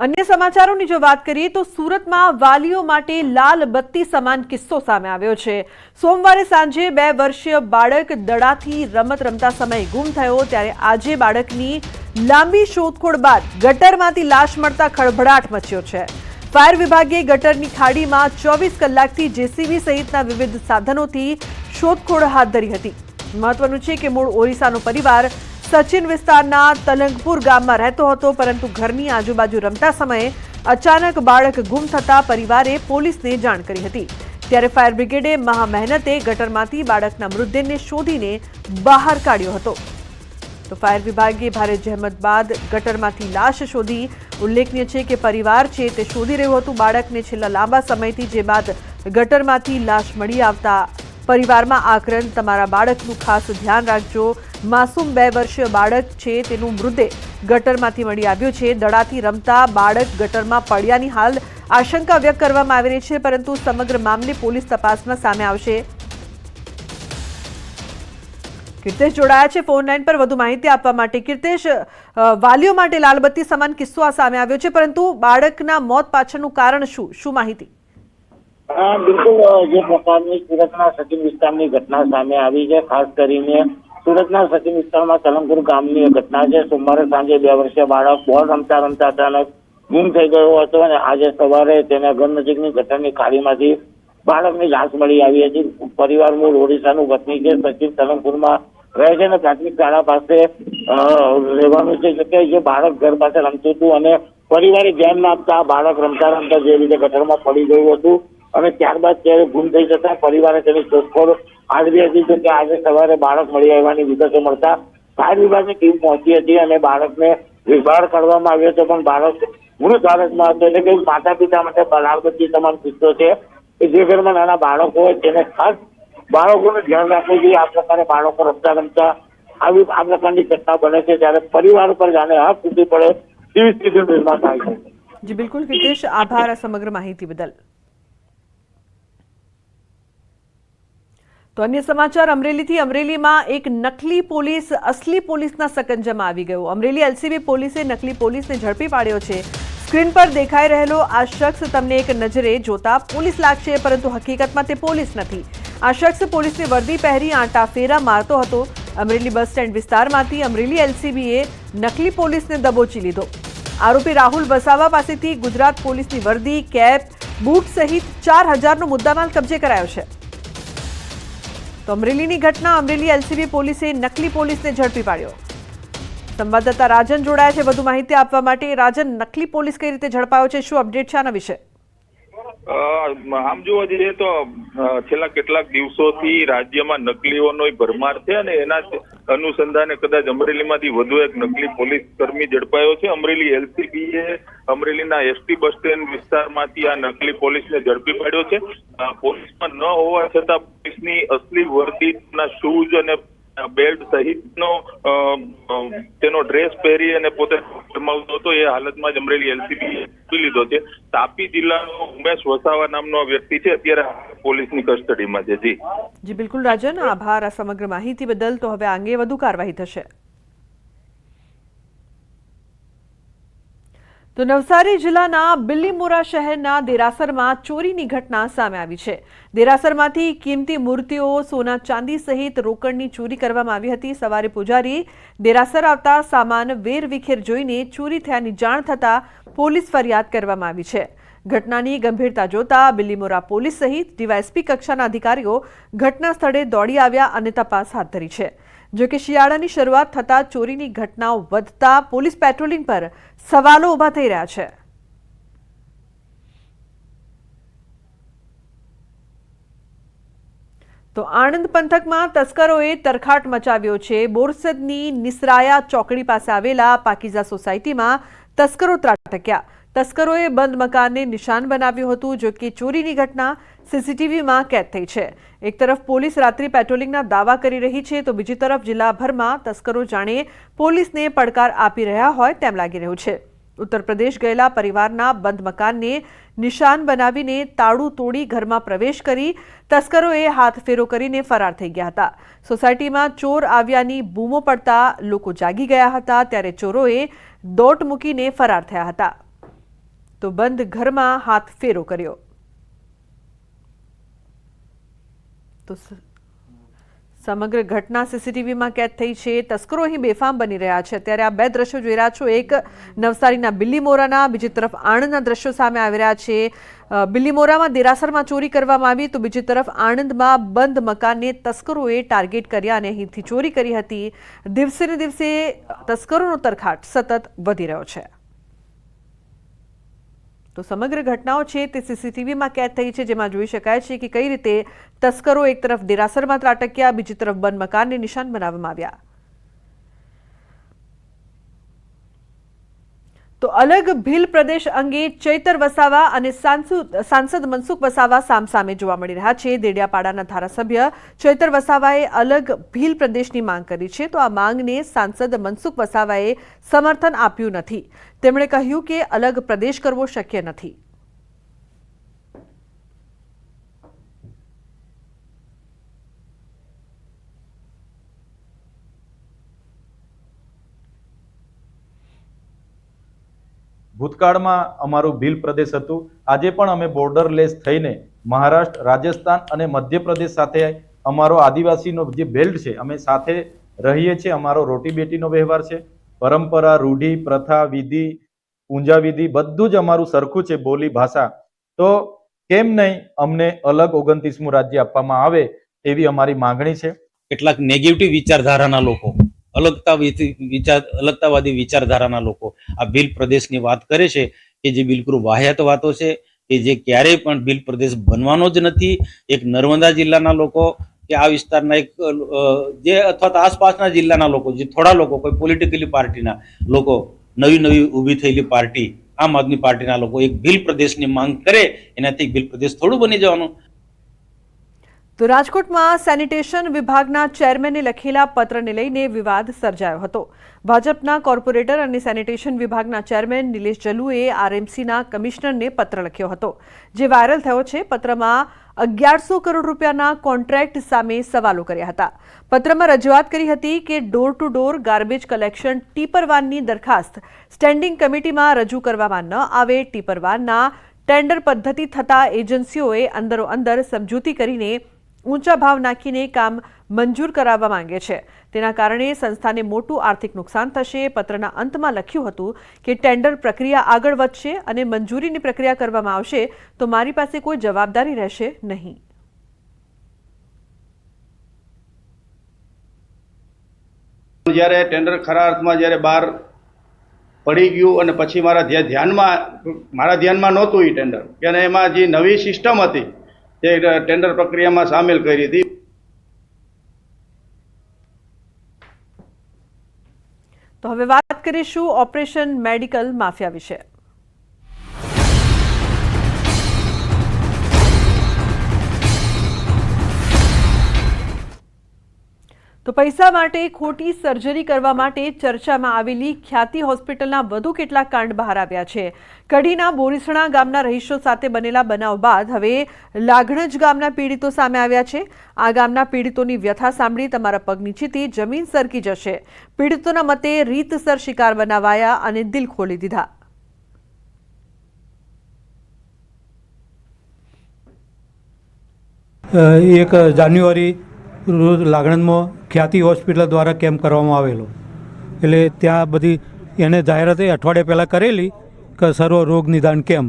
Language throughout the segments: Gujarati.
अन्य समाचारों की जो बात करिए तो सूरत में वालीओ माटे लाल बत्ती समान किस्सो सामे आव्यो छे। सोमवारे सांजे 2 वर्षीय बाळक दडाथी रमत रमता समय गुम थयो त्यारे आजे बाळकनी लांबी शोधखोळ बाद गटरमांथी लाश मळता खळभळाट मच्यो छे। फायर विभागे गटरनी खाडीमां 24 कलाकथी जेसीबी सहितना विविध साधनोथी शोधखोळ हाथ धरी हती। महत्वनुं छे के मूळ ओरिसानो परिवार सचिन विस्ताરના તલંગપુર ગામમાં રહેતો હતો, પરંતુ ઘરની આજુબાજુ રમતા સમયે અચાનક બાળક ગુમ થતા પરિવારે પોલીસને જાણ કરી હતી। ત્યારે ફાયર બ્રિગેડે મહા મહેનતે ગટરમાંથી બાળકના મૃતદેહને શોધીને બહાર કાઢ્યો હતો। તો ફાયર વિભાગે ભારે જહેમત બાદ ગટરમાંથી લાશ શોધી। ઉલ્લેખનીય છે કે પરિવાર છે તે શોધી રહ્યું હતું બાળકને છેલ્લા લાંબા સમયથી, જે બાદ ગટરમાંથી લાશ મળી આવતા परिवार में आक्रंद। तमारा बाळकनुं खास ध्यान राखजो। मासूम 2 वर्षीय बाळक छे तेनुं मृतदेह गटरमांथी मळी आव्यो छे। दडाथी रमता बाळक गटरमां पड्यानी हाल आशंका व्यक्त करवामां आवी रही छे, परंतु समग्र मामले पोलीस तपासमां सामे आवशे। कीर्तेश जोड़ाया छे फोन लाइन पर વધુ માહિતી આપવા માટે। कीर्तेश, વાલીઓ માટે લાલબત્તી સમાન કિસ્સો આ સામે આવ્યો છે, પરંતુ બાળકના મોત પાછળનું કારણ શું માહિતી? हाँ बिल्कुल, जे प्रकारनी सूरतना सचिन विस्तारनी घटना सामे आवी छे। खास करीने सूरतना सचिन विस्तारमां तलंगपुर गामनी घटना छे। सोमवारे सांजे 2 वर्षीय बाळक बोल रमता रमता अचानक गुम थई गयो हतो અને આજે સવારે તેના ઘર નજીકની ગટરની ખાડીમાંથી બાળકની લાશ મળી આવી હતી। પરિવાર મૂળ ઓડિશાનું વતની છે। સચિન તલંગપુરમાં રહે છે અને પ્રાથમિક શાળા પાસે રહેવાનું છે। એટલે જે બાળક ઘર પાસે રમતું હતું અને પરિવારે ધ્યાન ન આપતા બાળક રમતા રમતા જે રીતે ગટરમાં પડી ગયું હતું અને ત્યારબાદ ત્યારે ગુમ થઈ જતા પરિવારે તેની શોધખોળ આદરી હતી। તો કે આજે સવારે બાળક મળી આવવાની વિગતો મળતા ફાયર વિભાગની ટીમ પહોંચી હતી અને બાળકને બહાર કાઢવામાં આવ્યો હતો, પણ બાળક મૃત હાલતમાં હતો। એટલે કે માતા પિતા માટે લાલબત્તી સમાન કિસ્સો છે કે જે ઘરમાં નાના બાળકો હોય તેને ખાસ બાળકોનું ધ્યાન રાખવું જોઈએ। આ પ્રકારે બાળકો રમતા રમતા આ પ્રકારની ઘટના બને છે ત્યારે પરિવાર પર જાણે હાથ તૂટી પડે તેવી સ્થિતિનું નિર્માણ થાય છે। જી બિલકુલ હિતેશ, આભાર આ સમગ્ર માહિતી બદલ। तो अन्य समाचार अमरेली थी। अमरेली में एक नकली पोलीस असली पोलीसना सकंजामां आवी गयो। अमरेली एलसीबी पोलीसे नकली पोलीस ने झड़पी पाड्यो छे। स्क्रीन पर देखाई रहेलो आ शख्स तमने एक नजरे जोता पोलीस लागशे, परंतु हकीकतमां ते पोलीस नथी। आ शख्स पोलीसनी वर्दी पहेरी आंटा फेरा मारतो हतो। अमरेली बस स्टेन्ड विस्तारमांथी अमरेली एलसीबीए नकली पोलीसने दबोची लीधो। आरोपी राहुल वसावा पासेथी गुजरात पोलीसनी वर्दी, केप, बूट सहित 4000 नो मुद्दामाल कब्जे करायो छे। तो अमरेली घटना अमरेली एलसीबी पोलीसे नकली पोलीस ने झड़पी पाड्यो। संवाददाता राजन जोड़ाया है વધુ માહિતી આપવા માટે। राजन, नकली पोलीस कई रीते झड़पायो छे, શું अपडेट છે આના વિશે? આમ જોવા જઈએ તો છેલ્લા કેટલાક દિવસોથી રાજ્યમાં નકલીઓનો ભરમાર છે અને એના અનુસંધાને કદાચ અમરેલીમાંથી વધુ એક નકલી પોલીસ કર્મી ઝડપાયો છે। અમરેલી એલસીબીએ અમરેલીના એસટી બસ સ્ટેન્ડ વિસ્તારમાંથી આ નકલી પોલીસને ઝડપી પાડ્યો છે। પોલીસમાં ન હોવા છતાં પોલીસની અસલી વર્દીના શૂઝ અને બેલ્ટ સહિતનો તેનો ડ્રેસ પહેરી અને પોતે ફરમાવતો હતો એ હાલતમાં જ અમરેલી એલસીબીએ લીધો છે। તાપી જિલ્લાનો ઉમેશ વસાવા નામનો વ્યક્તિ છે, અત્યારે પોલીસની કસ્ટડીમાં છે। જી બિલકુલ રાજન, આભાર આ સમગ્ર માહિતી બદલ। તો હવે અંગે વધુ કાર્યવાહી થશે। तो नवसारी जिल्लाना बिल्लीमोरा शहरना देरासरमां चोरीनी घटना सामे आवी छे। देरासरमांथी कीमती मूर्तिओ, सोना चांदी सहित रोकड़नी चोरी करवामां आवी हती। सवारे पुजारी देरासर आवता सामान वेरविखेर जोईने चोरी थयानी जाण थता पोलीस फरियाद करवामां आवी छे। घटनानी गंभीरता जोता बिल्लीमोरा पोलीस सहित डीवायएसपी कक्षाना अधिकारीओ घटना स्थळे दौड़ी आव्या अने तपास हाथ धरी छे। जो कि શિયાળાની શરૂઆત થતા ચોરીની ઘટનાઓ વધતા પોલીસ પેટ્રોલિંગ પર સવાલો ઉભા થઈ રહ્યા છે। તો આણંદ પંથકમાં તસ્કરોએ તરખાટ મચાવ્યો છે। બોરસદની નિસરાયા ચોકડી પાસે આવેલા પાકીઝા સોસાયટીમાં તસ્કરો ત્રાટક્યા। તસ્કરોએ બંધ મકાનને નિશાન બનાવ્યું હતું, જો કે ચોરીની ઘટના सीसीटीवीमां कैद थई छे। एक तरफ पोलीस रात्रि पेट्रोलिंगना दावा करी रही छे, तो बीजी तरफ जिल्लाभरमां तस्करो जाणे पोलीसने પડકાર આપી રહ્યા હોય તેમ લાગી રહ્યું છે। उत्तर प्रदेश गयेला परिवारना बंद मकानने निशान बनावीने ताळું तोड़ी घरमां प्रवेश करी तस्करोए हाथफेरो करीने फरार थई गया हता। सोसायटीमां चोर આવ્યાની બૂમો પડતા લોકો જાગી ગયા હતા, ત્યારે ચોરોએ દોટ મૂકીને ફરાર થયા હતા। તો બંધ ઘરમાં હાથ ફેરો કર્યો. તો સમગ્ર ઘટના સીસીટીવીમાં કેદ થઈ છે. તસ્કરો અહીં બેફામ બની રહ્યા છે. અત્યારે આ બે દ્રશ્યો જોઈ રહ્યા છો. એક નવસારીના બિલ્લીમોરાના, બીજી તરફ આણંદના દ્રશ્યો સામે આવી રહ્યા છે. બિલ્લીમોરામાં દેરાસરમાં ચોરી કરવામાં આવી તો બીજી તરફ આણંદમાં બંધ મકાનને તસ્કરોએ ટાર્ગેટ કર્યા અને અહીંથી ચોરી કરી હતી. દિવસે ને દિવસે તસ્કરોનો તરખાટ સતત વધી રહ્યો છે. તો સમગ્ર ઘટનાઓ છે તે સીસીટીવીમાં કેદ થઈ છે, જેમાં જોઈ શકાય છે કે કઈ રીતે તસ્કરો એક તરફ દેરાસરમાં ત્રાટક્યા, બીજી તરફ બંધ મકાનને નિશાન બનાવવામાં આવ્યા. તો અલગ ભીલ પ્રદેશ અંગે ચૈતર વસાવા અને સાંસદ મનસુખ વસાવા સામસામે જોવા મળી રહ્યા છે. દેડિયાપાડાના ધારાસભ્ય ચૈતર વસાવાએ અલગ ભીલ પ્રદેશની માંગ કરી છે, તો આ માંગને સાંસદ મનસુખ વસાવાએ સમર્થન આપ્યું નથી. તેમણે કહ્યું કે અલગ પ્રદેશ કરવો શક્ય નથી. ભૂતકાળમાં અમારું ભીલ પ્રદેશ હતું. આજે પણ અમે બોર્ડરલેસ થઈને મહારાષ્ટ્ર, રાજસ્થાન અને મધ્યપ્રદેશ સાથે અમારો આદિવાસીનો જે બેલ્ટ છે અમે સાથે રહીએ છીએ. અમારો રોટી બેટીનો વ્યવહાર છે. પરંપરા, રૂઢિ, પ્રથા, વિધિ, પૂંજા વિધિ બધું જ અમારું સરખું છે, બોલી, ભાષા. તો કેમ નહીં અમને અલગ 29મું રાજ્ય આપવામાં આવે એવી અમારી માંગણી છે. કેટલાક નેગેટિવ વિચારધારાના લોકો, અલગતાવાદી વિચારધારાના લોકો આ ભીલ પ્રદેશની વાત કરે છે કે જે બિલકુલ વાહિયાત વાતો છે, કે જે ક્યારેય પણ ભીલ પ્રદેશ બનવાનો જ નથી. એક નર્મદા જિલ્લાના લોકો કે આ વિસ્તારના એક જે અથવા તો આસપાસના જિલ્લાના લોકો, જે થોડા લોકો, કોઈ પોલિટિકલી પાર્ટીના લોકો, નવી ઊભી થયેલી પાર્ટી આમ આદમી પાર્ટીના લોકો એક ભીલ પ્રદેશની માંગ કરે, એનાથી ભીલ પ્રદેશ થોડું બની જવાનું. તો રાજકોટમાં સેનિટેશન વિભાગના ચેરમેને લખેલા પત્રને લઈને વિવાદ સર્જાયો હતો. ભાજપના કોર્પોરેટર અને સેનિટેશન વિભાગના ચેરમેન નિલેશ જલુએ આરએમસીના કમિશનરને પત્ર લખ્યો હતો, જે વાયરલ થયો છે. પત્રમાં 1100 કરોડ રૂપિયાના કોન્ટ્રાક્ટ સામે સવાલો કર્યા હતા. પત્રમાં રજૂઆત કરી હતી કે door to door garbage collection tipper વાનની દરખાસ્ત સ્ટેન્ડિંગ કમિટીમાં રજૂ કરવામાં ન આવે. ટીપર વાનના ટેન્ડર પદ્ધતિ થતા એજન્સીઓએ અંદરોઅંદર સમજૂતી કરીને ઊંચા ભાવ નાખીને કામ મંજૂર કરાવવા માંગે છે. તેના કારણે સંસ્થાને મોટું આર્થિક નુકસાન થશે. પત્રના અંતમાં લખ્યું હતું કે ટેન્ડર પ્રક્રિયા આગળ વધશે અને મંજૂરીની પ્રક્રિયા કરવામાં આવશે તો મારી પાસે કોઈ જવાબદારી રહેશે નહીં. જ્યારે ટેન્ડર ખરા અર્થમાં જ્યારે બહાર પડી ગયું અને પછી મારા ધ્યાનમાં નહોતું એ ટેન્ડર, કે એમાં જે નવી સિસ્ટમ હતી તે ટેન્ડર પ્રક્રિયામાં સામેલ કરી હતી. તો હવે વાત કરીશું ઓપરેશન મેડિકલ માફિયા વિશે. તો પૈસા માટે ખોટી સર્જરી કરવા માટે ચર્ચામાં આવેલી ખ્યાતિ હોસ્પિટલના વધુ કેટલાક કાંડ બહાર આવ્યા છે. કડીના બોરીસણા ગામના રહીશો સાથે બનેલા બનાવ બાદ હવે લાગણજ ગામના પીડિતો સામે આવ્યા છે. આ ગામના પીડિતોની વ્યથા સાંભળી તમારા પગ નીચેથી જમીન સરકી જશે. પીડિતોના મતે રીતસર શિકાર બનાવાયા અને દિલ ખોલી દીધા. એક જાન્યુઆરી રોજ લાગણજમાં ખ્યાતિ હોસ્પિટલ દ્વારા કેમ્પ કરવામાં આવેલો. એટલે ત્યાં બધી એને જાહેરાત અઠવાડિયા પહેલાં કરેલી કે સર્વ રોગ નિદાન કેમ્પ,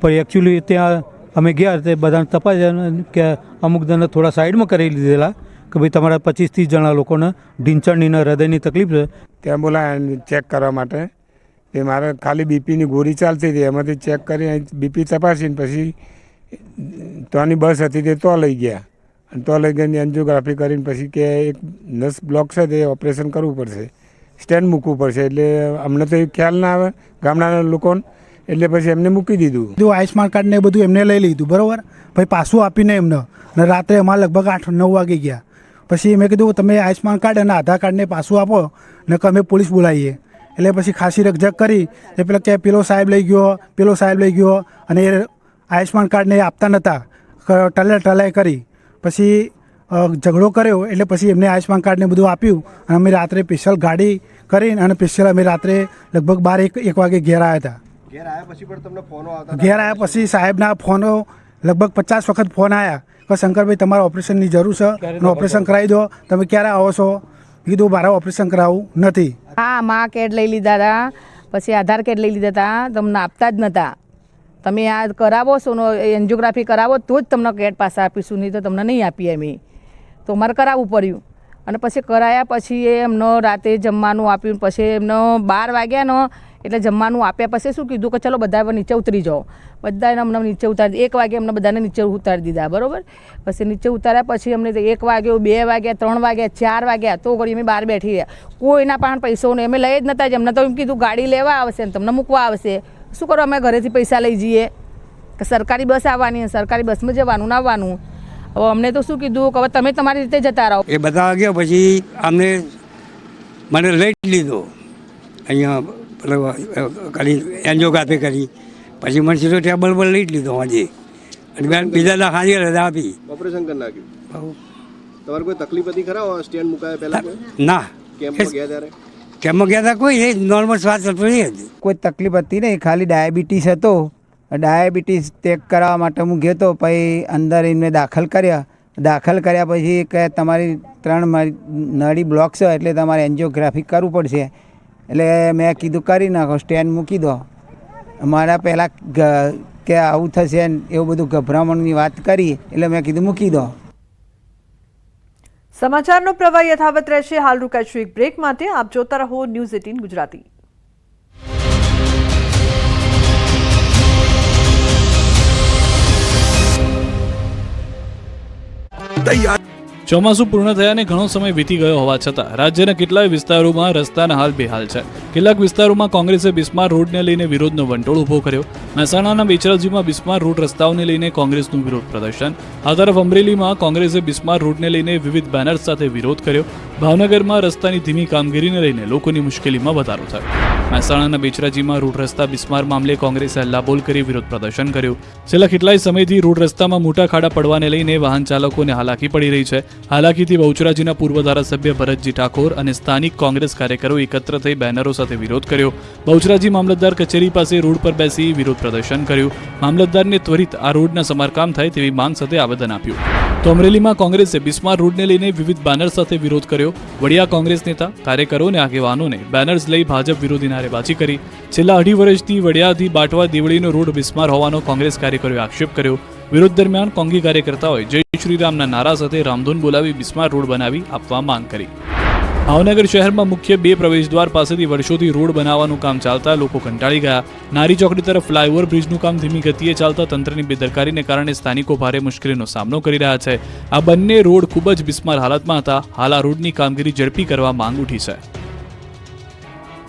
પણ એકચ્યુઅલી ત્યાં અમે ગયા તે બધાને તપાસ્યા કે અમુક જણને થોડા સાઈડમાં કરી લીધેલા કે ભાઈ તમારા 25-30 જણા લોકોને ઢીંચણની ને હૃદયની તકલીફ છે. ત્યાં બોલાયા ચેક કરવા માટે. એ મારે ખાલી બીપીની ગોળી ચાલતી હતી, એમાંથી ચેક કરી બીપી તપાસીને પછી ત્યાંની બસ હતી તે તો લઈ ગયા. તો લઈ ગઈને એન્જિયોગ્રાફી કરીને પછી કે એક નસ બ્લોક છે તે ઓપરેશન કરવું પડશે, સ્ટેન્ડ મૂકવું પડશે. એટલે અમને તો એ ખ્યાલ ના આવે ગામડાના લોકોને, એટલે પછી એમને મૂકી દીધું. આયુષ્માન કાર્ડ ને બધું એમને લઈ લીધું, બરાબર. પછી પાછું આપીને એમને ને રાત્રે અમારે લગભગ 8-9 વાગે ગયા. પછી મેં કીધું તમે આયુષ્માન કાર્ડ અને આધાર કાર્ડને પાછું આપો ને કે અમે પોલીસ બોલાવીએ. એટલે પછી ખાસી રકઝક કરી એ પેલા કે પેલો સાહેબ લઈ ગયો અને એ આયુષ્માન કાર્ડને આપતા નહોતા, ટલાઈ કરી. પછી ઝઘડો કર્યો એટલે પછી એમને આયુષ્માન કાર્ડને બધું આપ્યું અને અમે રાત્રે સ્પેશિયલ ગાડી કરીને અને સ્પેશિયલ અમે રાત્રે લગભગ 12-1 વાગે ઘેર આવ્યા હતા. ઘેર આવ્યા પછી પણ તમને ફોનો આવતા ઘેર આવ્યા પછી સાહેબના ફોનો લગભગ 50 વખત ફોન આવ્યા કે શંકરભાઈ તમારા ઓપરેશનની જરૂર છે અને ઓપરેશન કરાવી દો, તમે ક્યારે આવો છો? કીધું મારા ઓપરેશન કરાવવું નથી. હા, માં કાર્ડ લઈ લીધા હતા, પછી આધાર કાર્ડ લઈ લીધા હતા, તમને આપતા જ નહોતા. તમે આ કરાવો છો ને એન્જિયોગ્રાફી કરાવો તો જ તમને કાર્ડ પાસે આપીશું, નહીં તો તમને નહીં આપીએ અમે. તો અમારે કરાવવું પડ્યું અને પછી કરાયા પછી એમને રાતે જમવાનું આપ્યું. પછી એમને 12 વાગ્યા ને એટલે જમવાનું આપ્યા પછી શું કીધું કે ચલો બધા નીચે ઉતરી જાઓ. બધાને અમને નીચે ઉતારી 1 વાગે અમને બધાને નીચે ઉતારી દીધા, બરાબર. પછી નીચે ઉતાર્યા પછી અમને 1 વાગ્યો, 2 વાગ્યા, 3 વાગ્યા, 4 વાગ્યા તો ઘડી અમે બહાર બેઠી રહ્યા. કોઈના પાસે પૈસો નહીં, અમે લઈ જ નતા. એમને તો એમ કીધું ગાડી લેવા આવશે ને તમને મૂકવા આવશે. શું કરો, અમે ઘરેથી પૈસા લઈ જઈએ કે સરકારી બસ આવવાની, સરકારી બસમાં જવાનું ને આવવાનું. હવે અમને તો શું કીધું કે હવે તમે તમારી રીતે જતા રહો. એ બધા ગયો પછી અમને મને લઈ લીધો અહીંયા કરી એન્જિયોગ્રાફી કરી. પછી મને સીધો ટેબલ પર લઈ લીધો આજે અને બીજા દાખલા હાજર રજા આપી. ઓપરેશન કરી નાખ્યું. તમારે કોઈ તકલીફ હતી ખરા સ્ટેન્ડ મુકાયા પહેલાં? ના, કેમ્પમાં ગયા ત્યારે? કેમ્પમાં ગયા હતા કોઈ એ નોર્મલ શ્વાસ ચલતો નહીં હતી. કોઈ તકલીફ હતી નહીં, ખાલી ડાયાબિટીસ હતો. ડાયાબિટીસ ચેક કરાવવા માટે હું ગયો તો પછી અંદર એમને દાખલ કર્યા પછી કે તમારી 3 નળી બ્લોક છે એટલે તમારે એન્જિયોગ્રાફી કરવું પડશે. એટલે મેં કીધું કરી નાખો, સ્ટેન્ડ મૂકી દો. મારા પહેલાં કે આવું થશે એવું બધું ગભરામણની વાત કરી એટલે મેં કીધું મૂકી દો. સમાચારનો પ્રવાહ યથાવત રહેશે. હાલ રોકાઈશું એક બ્રેક માટે. આપ જોતા રહો ન્યૂઝ 18 ગુજરાતી. ચોમાસું પૂર્ણ થયાને ઘણો સમય વીતી ગયો હોવા છતાં રાજ્યના કેટલાય વિસ્તારોમાં રસ્તાના હાલ બેહાલ છે. કેટલાક વિસ્તારોમાં કોંગ્રેસે બિસ્માર રોડને લઈને વિરોધનો વંટોળ ઉભો કર્યો. મહેસાણાના બેચરાજીમાં બિસ્માર રોડ રસ્તાઓને લઈને કોંગ્રેસનું વિરોધ પ્રદર્શન. આ તરફ અમરેલીમાં કોંગ્રેસે બિસ્માર રોડને લઈને વિવિધ બેનર્સ સાથે વિરોધ કર્યો. ભાવનગરમાં રસ્તાની ધીમી કામગીરીને લઈને લોકોની મુશ્કેલીમાં વધારો થયો. મહેસાણાના બેચરાજીમાં રોડ રસ્તા બિસ્માર મામલે કોંગ્રેસે હલ્લાબોલ કરી વિરોધ પ્રદર્શન કર્યું. છેલ્લા કેટલાય સમયથી રોડ રસ્તામાં મોટા ખાડા પડવાને લઈને વાહન ચાલકોને હાલાકી પડી રહી છે. હાલાકીથી બહુચરાજીના પૂર્વ ધારાસભ્ય ભરતજી ઠાકોર અને સ્થાનિક કોંગ્રેસ કાર્યકરો એકત્ર થઈ બેનરો સાથે વિરોધ કર્યો. બહુચરાજી મામલતદાર કચેરી પાસે રોડ પર બેસી વિરોધ પ્રદર્શન કર્યું. મામલતદારને ત્વરિત આ રોડના સમારકામ થાય તેવી માંગ સાથે આવેદન આપ્યું. તો અમરેલીમાં કોંગ્રેસે બિસ્માર રોડને લઈને વિવિધ બેનર સાથે વિરોધ કર્યો. વડિયા કોંગ્રેસ નેતા, કાર્યકરો અને આગેવાનોને બેનર્સ લઈ ભાજપ વિરોધી નારેબાજી કરી. છેલ્લા 2.5 વર્ષથી વડિયાથી બાટવા દેવળીનો રોડ બિસ્માર હોવાનો કોંગ્રેસ કાર્યકરોએ આક્ષેપ કર્યો. વિરોધ દરમિયાન કોંગી કાર્યકર્તાઓએ જય શ્રીરામના નારા સાથે રામધૂન બોલાવી બિસ્માર રોડ બનાવી આપવા માંગ કરી. ભાવનગર શહેરમાં મુખ્ય 2 પ્રવેશદ્વાર પાસેથી વર્ષોથી રોડ બનાવવાનું કામ ચાલતા લોકો કંટાળી ગયા. નારી ચોકડી તરફ ફ્લાયઓવર બ્રિજનું કામ ધીમી ગતિએ ચાલતા તંત્રની બેદરકારીને કારણે સ્થાનિકો ભારે મુશ્કેલીનો સામનો કરી રહ્યા છે. આ બંને રોડ ખૂબ જ બિસ્માર હાલતમાં હતા. હાલ આ રોડની કામગીરી ઝડપી કરવા માંગ ઉઠી છે.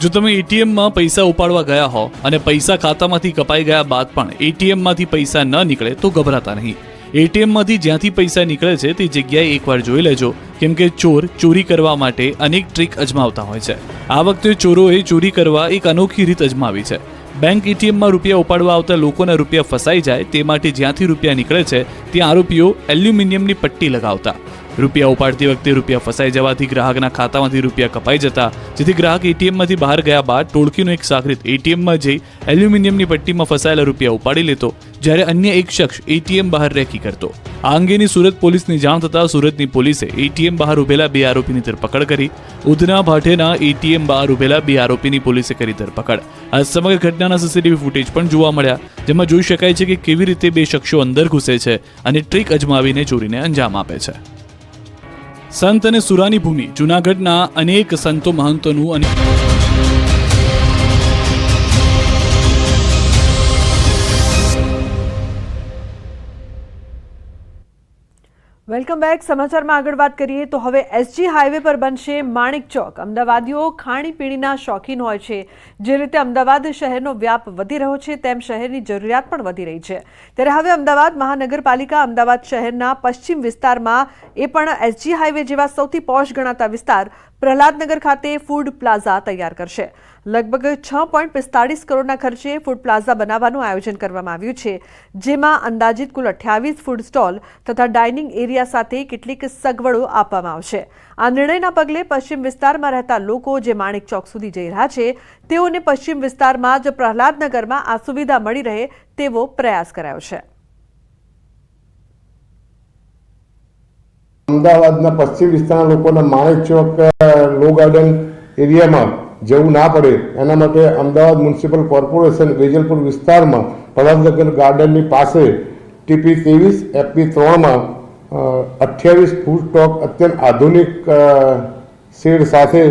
જો તમે એટીએમમાં પૈસા ઉપાડવા ગયા હો અને પૈસા ખાતામાંથી કપાઈ ગયા બાદ પણ એટીએમમાંથી પૈસા ન નીકળે તો ગભરાતા નહીં. એટીએમમાંથી જ્યાંથી પૈસા નીકળે છે તે જગ્યાએ એકવાર જોઈ લેજો, કેમ કે ચોર ચોરી કરવા માટે અનેક ટ્રીક અજમાવતા હોય છે. આ વખતે ચોરોએ ચોરી કરવા એક અનોખી રીત અજમાવી છે. બેંક એટીએમમાં રૂપિયા ઉપાડવા આવતા લોકોના રૂપિયા ફસાઈ જાય તે માટે જ્યાંથી રૂપિયા નીકળે છે ત્યાં આરોપીઓ એલ્યુમિનિયમની પટ્ટી લગાવતા. રૂપિયા ઉપાડતી વખતે રૂપિયા ફસાઈ જવાથી ગ્રાહકના ખાતામાંથી રૂપિયા કપાઈ જતા, જેથી ગ્રાહક એટીએમમાંથી બહાર ગયા બાદ ટોળકીનો એક સાગરીત એટીએમમાં જઈ એલ્યુમિનિયમની પટ્ટીમાં ફસાયેલા રૂપિયા ઉપાડી લેતો, જ્યારે અન્ય એક શખ્સ એટીએમ બહાર રેકી કરતો. આ અંગેની સુરત પોલીસને જાણ થતાં સુરતની પોલીસે એટીએમ બહાર ઉભેલા 2 આરોપીની ધરપકડ કરી. ઉધના ભાટેના એટીએમ બહાર ઉભેલા 2 આરોપીની પોલીસે કરી ધરપકડ. આ સમગ્ર ઘટનાના સીસીટીવી ફૂટેજ પણ જોવા મળ્યા, જેમાં જોઈ શકાય છે કે કેવી રીતે 2 શખ્સો અંદર ઘૂસે છે અને ટ્રીક અજમાવીને ચોરીને અંજામ આપે છે. સંત અને સુરાની ભૂમિ જૂનાગઢના અનેક સંતો મહંતોનું અને વેલકમ બેક. સમાચારમાં આગળ વાત કરીએ તો હવે એસજી હાઈવે પર બનશે માણેક ચોક. અમદાવાદીઓ ખાણીપીણીના શોખીન હોય છે. જે રીતે અમદાવાદ શહેરનો વ્યાપ વધી રહ્યો છે તેમ શહેરની જરૂરિયાત પણ વધી રહી છે. ત્યારે હવે અમદાવાદ મહાનગરપાલિકા અમદાવાદ શહેરના પશ્ચિમ વિસ્તારમાં એ પણ એસજી હાઈવે જેવા સૌથી પોશ ગણાતા વિસ્તાર પ્રહલાદનગર ખાતે ફૂડ પ્લાઝા તૈયાર કરશે. લગભગ 6.45 કરોડના ખર્ચે ફૂડ પ્લાઝા બનાવવાનું આયોજન કરવામાં આવ્યું છે, જેમાં અંદાજિત કુલ 28 ફૂડ સ્ટોલ તથા ડાઇનિંગ એરિયા સાથે કેટલીક સગવડો આપવામાં આવશે. આ નિર્ણયના પગલે પશ્ચિમ વિસ્તારમાં રહેતા લોકો જે માણેક ચોક સુધી જઈ રહ્યા છે તેઓને પશ્ચિમ વિસ્તારમાં જ પ્રહલાદનગરમાં આ સુવિધા મળી રહે તેવો પ્રયાસ કરાયો છે. અમદાવાદના પશ્ચિમ વિસ્તારના લોકોને માણેક ચોક લો ગાર્ડન એરિયામાં જવું ના પડે એના માટે અમદાવાદ મ્યુનિસિપલ કોર્પોરેશન વેજલપુર વિસ્તારમાં પ્રહલાદનગર ગાર્ડનની પાસે TP 23 FP 3માં 28 ફૂડ સ્ટોક અત્યંત આધુનિક શેડ સાથે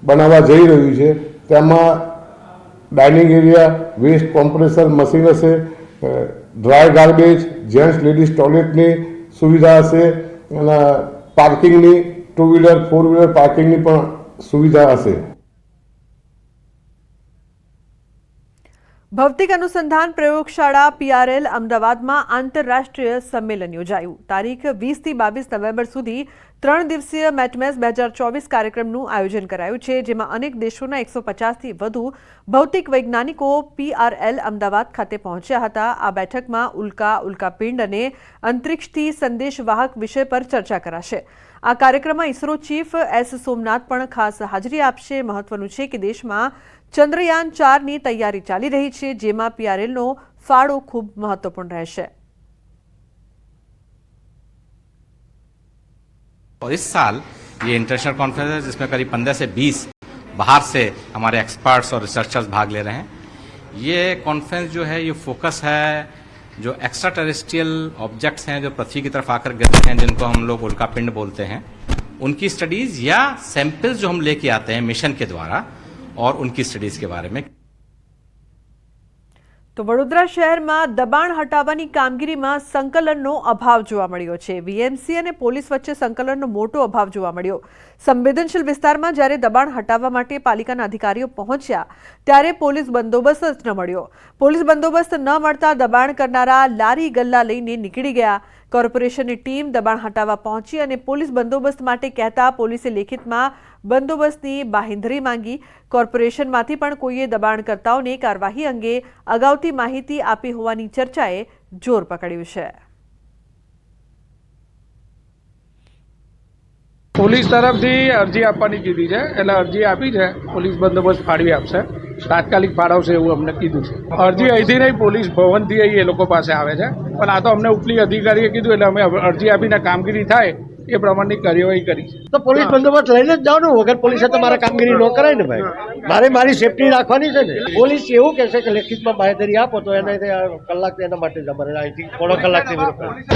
બનાવવા જઈ રહ્યું છે. તેમાં dining area, waste compressor machine હશે, ડ્રાય ગાર્બેજ, જેન્ટ્સ લેડીઝ ટોયલેટની સુવિધા હશે અને પાર્કિંગની 2 વ્હીલર 4 વ્હીલર પાર્કિંગની પણ સુવિધા હશે. ભૌતિક અનુસંધાન પ્રયોગશાળા PRL અમદાવાદમાં આંતરરાષ્ટ્રીય સંમેલન યોજાયું. તારીખ 20 થી 22 નવેમ્બર સુધી 3 દિવસીય મેટમેસ 2024 કાર્યક્રમનું આયોજન કરાયું છે, જેમાં અનેક દેશોના 150થી વધુ ભૌતિક વૈજ્ઞાનિકો PRL અમદાવાદ ખાતે પહોંચ્યા હતા. આ બેઠકમાં ઉલ્કા, ઉલ્કાપિંડ અને અંતરિક્ષથી સંદેશવાહક વિષય પર ચર્ચા કરાશે. આ કાર્યક્રમમાં ઇસરો ચીફ S. સોમનાથ પણ ખાસ હાજરી આપશે. મહત્વનું છે કે દેશમાં ચંદ્રયાન 4ની તૈયારી ચાલી રહી છે, જેમાં PRLનો ફાળો ખૂબ મહત્વપૂर्ण રહેશે. और इस साल ये इंटरनेशनल कॉन्फ्रेंस है जिसमें करीब 15 से 20 बाहर से हमारे एक्सपर्ट्स और रिसर्चर्स भाग ले रहे हैं. ये कॉन्फ्रेंस जो है ये फोकस है जो एक्स्ट्रा टेरेस्ट्रियल ऑब्जेक्ट्स हैं जो पृथ्वी की तरफ आकर गिरते हैं, जिनको हम लोग उल्कापिंड बोलते हैं, उनकी स्टडीज या सैंपल्स जो हम लेके आते हैं मिशन के द्वारा और उनकी स्टडीज के बारे में. તો વડોદરા શહેરમાં દબાણ હટાવવાની કામગીરીમાં સંકલનનો અભાવ જોવા મળ્યો છે. VMC અને પોલીસ વચ્ચે સંકલનનો મોટો અભાવ જોવા મળ્યો. સંવેદનશીલ વિસ્તારમાં જ્યારે દબાણ હટાવવા માટે પાલિકાના અધિકારીઓ પહોંચ્યા ત્યારે પોલીસ બંદોબસ્ત જ ન મળ્યો. પોલીસ બંદોબસ્ત ન મળતા દબાણ કરનારા લારી ગલ્લા લઈને નીકળી ગયા. કોર્પોરેશનની ટીમ દબાણ હટાવવા પહોંચી અને પોલીસ બંદોબસ્ત માટે કહેતા પોલીસે લેખિતમાં બંદોબસ્તની બાંહેધરી માંગી. કોર્પોરેશનમાંથી પણ કોઈએ દબાણકર્તાઓને કાર્યવાહી અંગે અગાઉથી માહિતી આપી હોવાની ચર્ચાએ જોર પકડ્યું છે. પોલીસ તરફથી અરજી આપવાની કીધી છે, એટલે અરજી આપી છે. પોલીસ બંદોબસ્ત ફાળવી આપશે, તાત્કાલિક ફાળવશે એવું અમને કીધું છે. અરજી અહીંથી નહીં, પોલીસ ભવનથી અહીં એ લોકો પાસે આવે છે, પણ આ તો અમને ઉપલી અધિકારીએ કીધું એટલે અમે અરજી આપીને કામગીરી થાય એ પ્રમાણની કાર્યવાહી કરી છે. તો પોલીસ બંદોબસ્ત લઈને જ જાઓ ને, વગર પોલીસે તો મારે કામગીરી ન કરાય ને ભાઈ. મારે મારી સેફટી રાખવાની છે ને. પોલીસ એવું કહેશે કે લેખિતમાં બાંહેધરી આપો તો એને કલાક એના માટે જ અમારે અહીંથી પોણો કલાકથી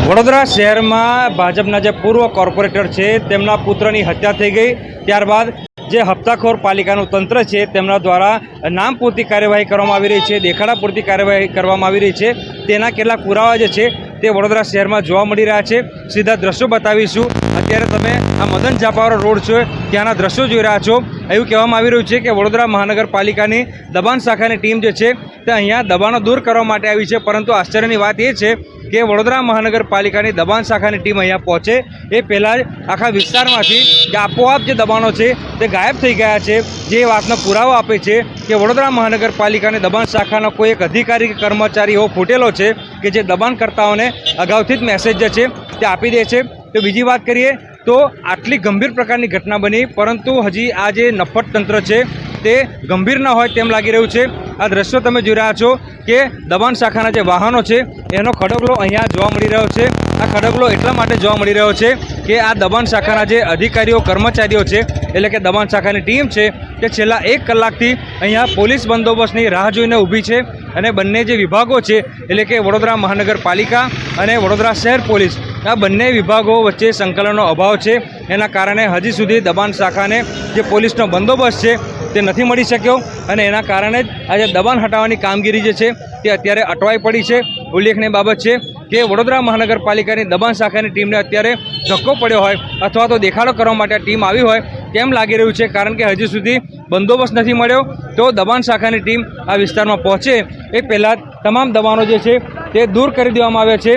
વડોદરા શહેરમાં ભાજપના જે પૂર્વ કોર્પોરેટર છે તેમના પુત્રની હત્યા થઈ ગઈ. ત્યારબાદ જે હપ્તાખોર પાલિકાનું તંત્ર છે તેમના દ્વારા નામ પૂરતી કાર્યવાહી કરવામાં આવી રહી છે, દેખાડા પૂરતી કાર્યવાહી કરવામાં આવી રહી છે. તેના કેટલાક પુરાવા જે છે તે વડોદરા શહેરમાં જોવા મળી રહ્યા છે. સીધા દ્રશ્યો બતાવીશું. અત્યારે તમે આ મદન ઝાપાવાળો રોડ છે ત્યાંના દ્રશ્યો જોઈ રહ્યા છો. એવું કહેવામાં આવી રહ્યું છે કે વડોદરા મહાનગરપાલિકાની દબાણ શાખાની ટીમ જે છે તે અહીંયા દબાણો દૂર કરવા માટે આવી છે, પરંતુ આશ્ચર્યની વાત એ છે કે વડોદરા મહાનગરપાલિકાની દબાણ શાખાની ટીમ અહીંયા પહોંચે એ પહેલાં જ આખા વિસ્તારમાંથી કે આપોઆપ જે દબાણો છે તે ગાયબ થઈ ગયા છે. જે વાતનો પુરાવો આપે છે કે વડોદરા મહાનગરપાલિકાની દબાણ શાખાનો કોઈ એક અધિકારી કે કર્મચારી એવો ફૂટેલો છે કે જે દબાણકર્તાઓને અગાઉથી જ મેસેજ જે છે તે આપી દે છે. તો બીજી વાત કરીએ તો આટલી ગંભીર પ્રકારની ઘટના બની, પરંતુ હજી આ જે નફ્ફટ તંત્ર છે તે ગંભીર ન હોય તેમ લાગી રહ્યું છે. આ દ્રશ્યો તમે જોઈ રહ્યા છો કે દબાણ શાખાના જે વાહનો છે એનો ખડકલો અહીંયા જોવા મળી રહ્યો છે. આ ખડકલો એટલા માટે જોવા મળી રહ્યો છે કે આ દબાણ શાખાના જે અધિકારીઓ કર્મચારીઓ છે એટલે કે દબાણ શાખાની ટીમ છે તે છેલ્લા 1 કલાકથી અહીંયા પોલીસ બંદોબસ્તની રાહ જોઈને ઊભી છે. અને બંને જે વિભાગો છે એટલે કે વડોદરા મહાનગરપાલિકા અને વડોદરા શહેર પોલીસ, આ બંને વિભાગો વચ્ચે સંકલનનો અભાવ છે. એના કારણે હજી સુધી દબાણ શાખાને જે પોલીસનો બંદોબસ્ત છે તે નથી મળી શક્યો અને એના કારણે જ આજે દબાણ હટાવવાની કામગીરી જે છે તે અત્યારે અટવાઈ પડી છે. ઉલ્લેખનીય બાબત છે કે વડોદરા મહાનગરપાલિકાની દબાણ શાખાની ટીમને અત્યારે ધક્કો પડ્યો હોય અથવા તો દેખાડો કરવા માટે ટીમ આવી હોય તેમ લાગી રહ્યું છે, કારણ કે હજી સુધી બંદોબસ્ત નથી મળ્યો. તો દબાણ શાખાની ટીમ આ વિસ્તારમાં પહોંચે એ પહેલાં તમામ દબાણો જે છે તે દૂર કરી દેવામાં આવ્યા છે.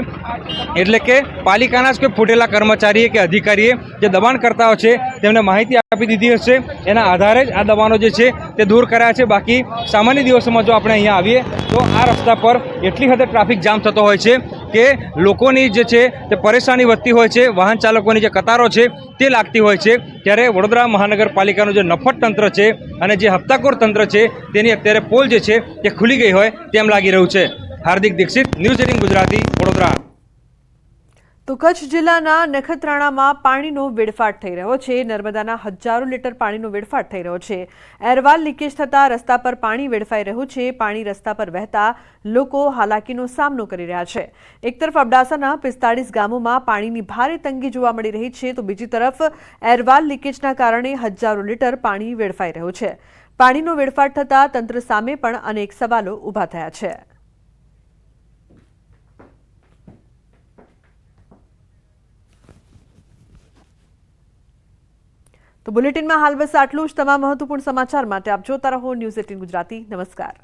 એટલે કે પાલિકાના જ કોઈ ફૂટેલા કર્મચારીએ કે અધિકારીએ જે દબાણકર્તાઓ છે તેમને માહિતી આપી દીધી હશે, એના આધારે જ આ દબાણો જે છે તે દૂર કર્યા છે. બાકી સામાન્ય દિવસોમાં જો આપણે અહીંયા આવીએ તો આ રસ્તા પર એટલી હદે ટ્રાફિક જામ થતો હોય છે કે લોકોની જે છે તે પરેશાની વધતી હોય છે, વાહન ચાલકોની જે કતારો છે તે લાગતી હોય છે. ત્યારે વડોદરા મહાનગરપાલિકાનું જે નફટ તંત્ર છે અને જે હપ્તાખોર તંત્ર છે તેની અત્યારે પોલ જે છે તે ખુલી ગઈ હોય તેમ લાગી રહ્યું છે. હાર્દિક દીક્ષિત, ન્યૂઝ 18 ગુજરાતી, વડોદરા. તો કચ્છ જિલ્લાના નખત્રાણામાં પાણીનો વેડફાટ થઈ રહ્યો છે. નર્મદાના હજારો લીટર પાણીનો વેડફાટ થઈ રહ્યો છે. એરવાલ લીકેજ થતાં રસ્તા પર પાણી વેડફાઈ રહ્યું છે. પાણી રસ્તા પર વહેતા લોકો હાલાકીનો સામનો કરી રહ્યા છે. એક તરફ અબડાસાના 45 ગામોમાં પાણીની ભારે તંગી જોવા મળી રહી છે, તો બીજી તરફ એરવાલ લીકેજના કારણે હજારો લીટર પાણી વેડફાઈ રહ્યું છે. પાણીનો વેડફાટ થતાં તંત્ર સામે પણ અનેક સવાલો ઊભા થયા છે. તો બુલેટિનમાં હાલ બસ આટલું જ. તમામ મહત્વપૂર્ણ સમાચાર માટે આપ જોતા રહો ન્યૂઝ 18 ગુજરાતી. નમસ્કાર.